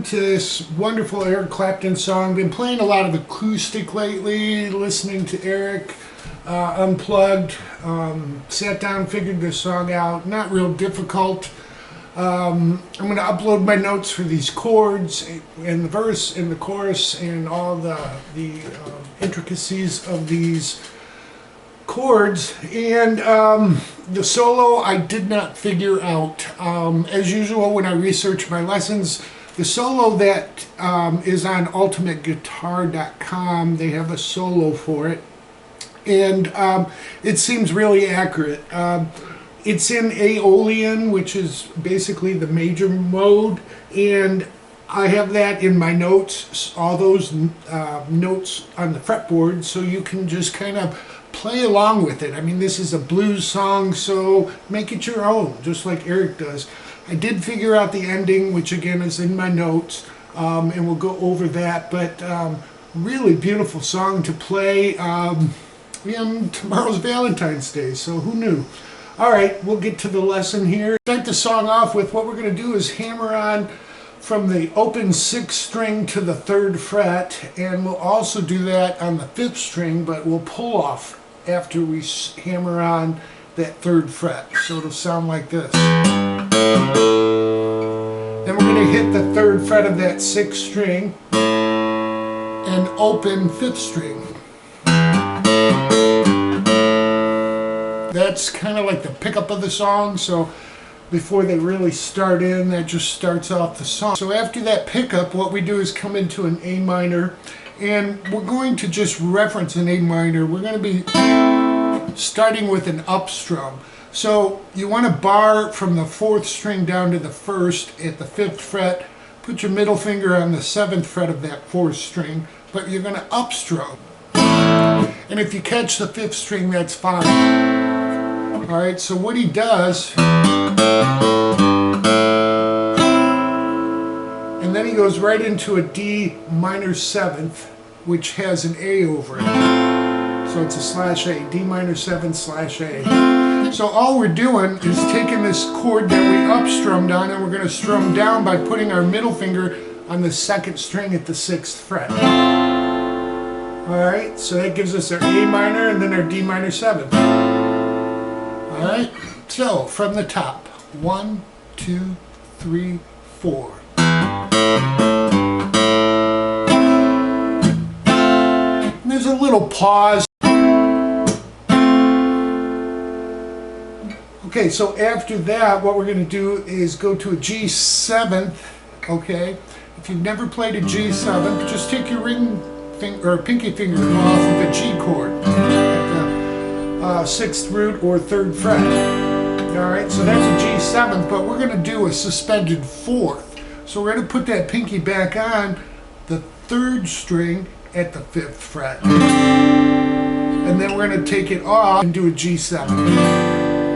to this wonderful Eric Clapton song. Been playing a lot of acoustic lately, listening to Eric unplugged. Sat down, figured this song out. Not real difficult. I'm going to upload my notes for these chords and the verse and the chorus and all the intricacies of these chords. And the solo I did not figure out. As usual, when I research my lessons, the solo that is on ultimateguitar.com, they have a solo for it, and it seems really accurate. It's in Aeolian, which is basically the major mode, and I have that in my notes, all those notes on the fretboard, so you can just kind of play along with it. I mean, this is a blues song, so make it your own, just like Eric does. I did figure out the ending, which again is in my notes, and we'll go over that, but really beautiful song to play. Tomorrow's Valentine's Day, so who knew? All right, we'll get to the lesson here. Start the song off with what we're going to do is hammer on from the open 6th string to the 3rd fret, and we'll also do that on the 5th string, but we'll pull off after we hammer on that 3rd fret. So it'll sound like this. Then we're going to hit the 3rd fret of that 6th string and open 5th string. That's kind of like the pickup of the song, so before they really start in, that just starts off the song. So after that pickup, what we do is come into an A minor, and we're going to just reference an A minor. We're going to be starting with an up strum. So you want to bar from the 4th string down to the 1st at the 5th fret. Put your middle finger on the 7th fret of that 4th string, but you're going to up strum. And if you catch the 5th string, that's fine. Alright, so what he does, and then he goes right into a D minor 7th, which has an A over it. So it's a /A, D minor 7 /A. So all we're doing is taking this chord that we up strummed on, and we're going to strum down by putting our middle finger on the 2nd string at the 6th fret. Alright, so that gives us our A minor and then our D minor 7. Alright, so from the top, 1, 2, 3, 4. And there's a little pause. Okay, so after that, what we're going to do is go to a G7th, okay? If you've never played a G7th, just take your ring finger or pinky finger off of a G chord at the 6th root or 3rd fret. Alright, so that's a G7th, but we're going to do a suspended 4th. So we're going to put that pinky back on the 3rd string at the 5th fret. And then we're going to take it off and do a G7.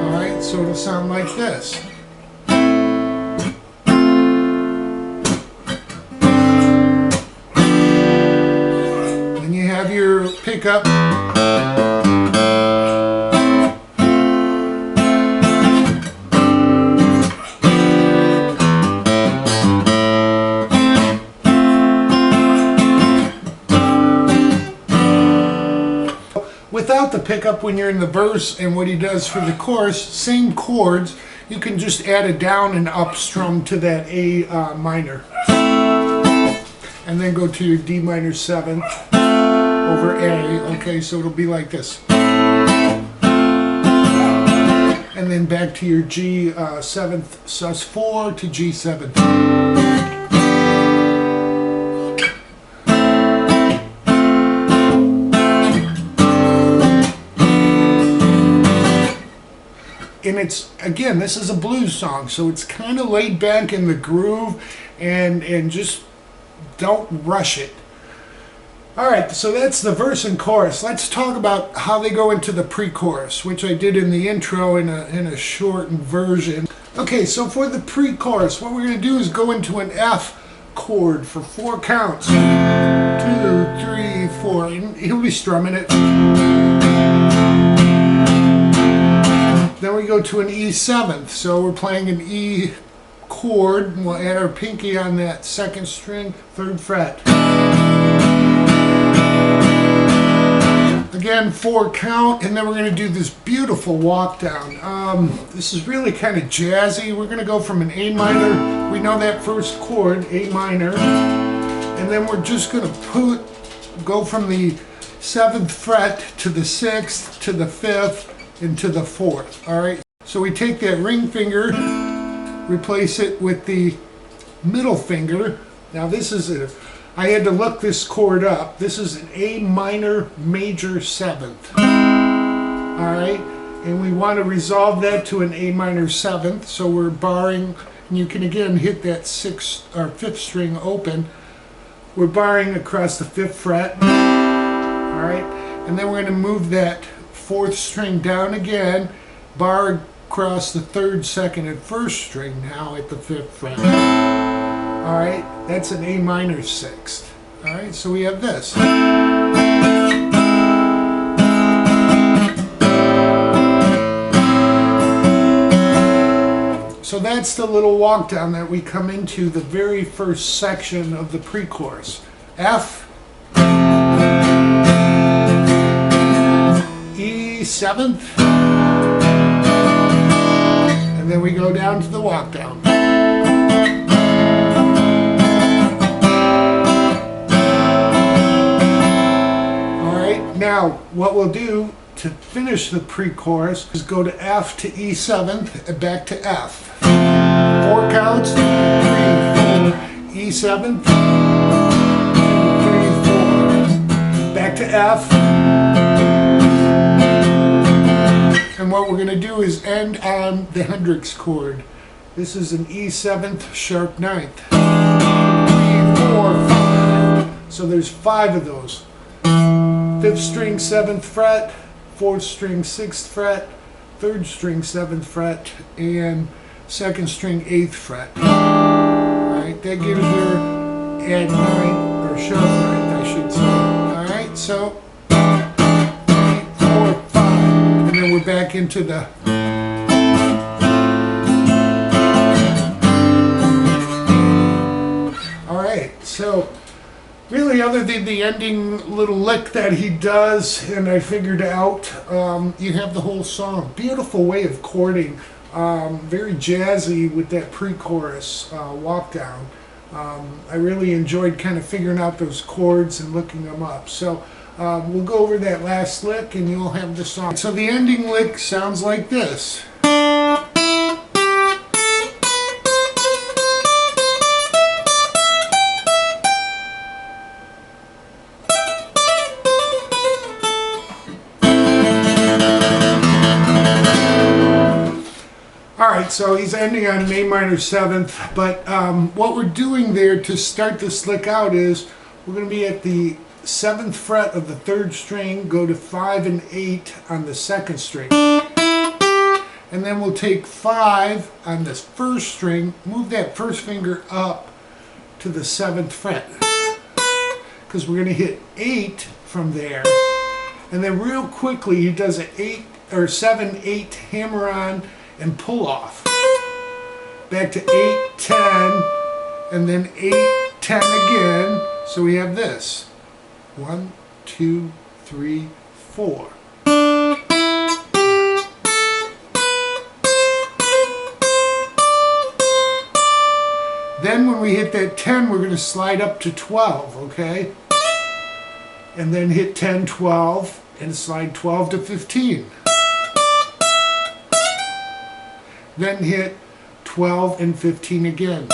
Alright, so it'll sound like this. Then you have your pickup. Without the pickup, when you're in the verse, and what he does for the chorus, same chords, you can just add a down and up strum to that A minor. And then go to your D minor 7th over A. Okay, so it'll be like this. And then back to your G 7th sus4 to G7. And it's, again, this is a blues song, so it's kind of laid back in the groove, and just don't rush it. Alright, so that's the verse and chorus. Let's talk about how they go into the pre-chorus, which I did in the intro in a shortened version. Okay, so for the pre-chorus, what we're going to do is go into an F chord for 4 counts. 1, 2, 3, 4. And he'll be strumming it. Then we go to an E7th, so we're playing an E chord, and we'll add our pinky on that second string, 3rd fret. Again, 4 count, and then we're going to do this beautiful walk down. This is really kind of jazzy. We're going to go from an A minor. We know that first chord, A minor, and then we're just going to go from the 7th fret to the 6th to the 5th and to the 4th. All right. So we take that ring finger, replace it with the middle finger. Now this is I had to look this chord up. This is an A minor major 7th. All right, and we want to resolve that to an A minor 7th. So we're barring, and you can again hit that 6th or 5th string open. We're barring across the 5th fret. All right, and then we're going to move that 4th string down again, bar across the 3rd, 2nd, and 1st string now at the 5th fret. All right, that's an A minor 6th. All right, so we have this. So that's the little walk down that we come into the very first section of the pre-chorus. F, E 7th, and then we go down to the walk down. Now, what we'll do to finish the pre-chorus is go to F to E 7th and back to F. 4 counts, 3, 4, E 7th, 3, 4, back to F. And what we're going to do is end on the Hendrix chord. This is an E 7th sharp 9th. 3, 4, 5. So there's 5 of those. 5th string 7th fret, 4th string 6th fret, 3rd string 7th fret, and 2nd string 8th fret. Alright, that gives her add 9, or sharp 9th I should say. Alright, so 3, 4, 5, and then we're back into the alright, so really, other than the ending little lick that he does, and I figured out, you have the whole song. Beautiful way of chording, very jazzy with that pre-chorus walk down. I really enjoyed kind of figuring out those chords and looking them up. So we'll go over that last lick, and you'll have the song. So the ending lick sounds like this. Alright, so he's ending on an A minor 7th, but what we're doing there to start this lick out is we're going to be at the 7th fret of the 3rd string, go to 5 and 8 on the 2nd string. And then we'll take 5 on this 1st string, move that 1st finger up to the 7th fret. Because we're going to hit 8 from there. And then real quickly he does an 7-8 hammer on and pull off. Back to 8, 10, and then 8, 10 again. So we have this. 1, 2, 3, 4. Then when we hit that 10, we're going to slide up to 12, okay? And then hit 10, 12, and slide 12 to 15. Then hit 12 and 15 again.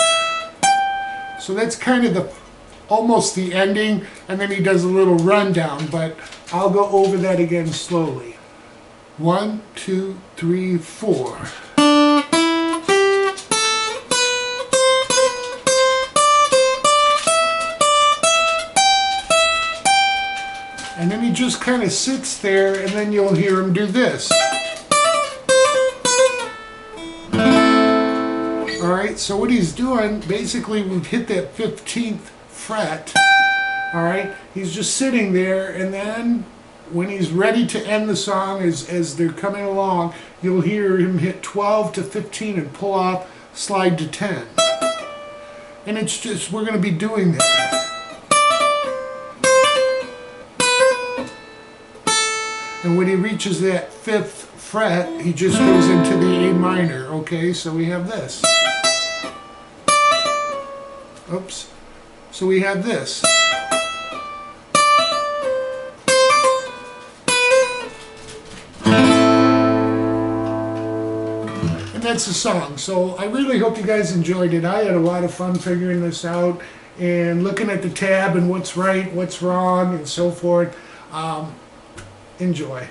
So that's kind of almost the ending, and then he does a little rundown, but I'll go over that again slowly. 1, 2, 3, 4. And then he just kind of sits there, and then you'll hear him do this. Alright, so what he's doing, basically we've hit that 15th fret. Alright, he's just sitting there, and then when he's ready to end the song, as they're coming along, you'll hear him hit 12 to 15 and pull off, slide to 10. And it's just, we're going to be doing that. And when he reaches that 5th fret, he just goes into the A minor, okay? So we have this. Oops. So we have this. And that's the song. So I really hope you guys enjoyed it. I had a lot of fun figuring this out and looking at the tab and what's right, what's wrong, and so forth. Enjoy.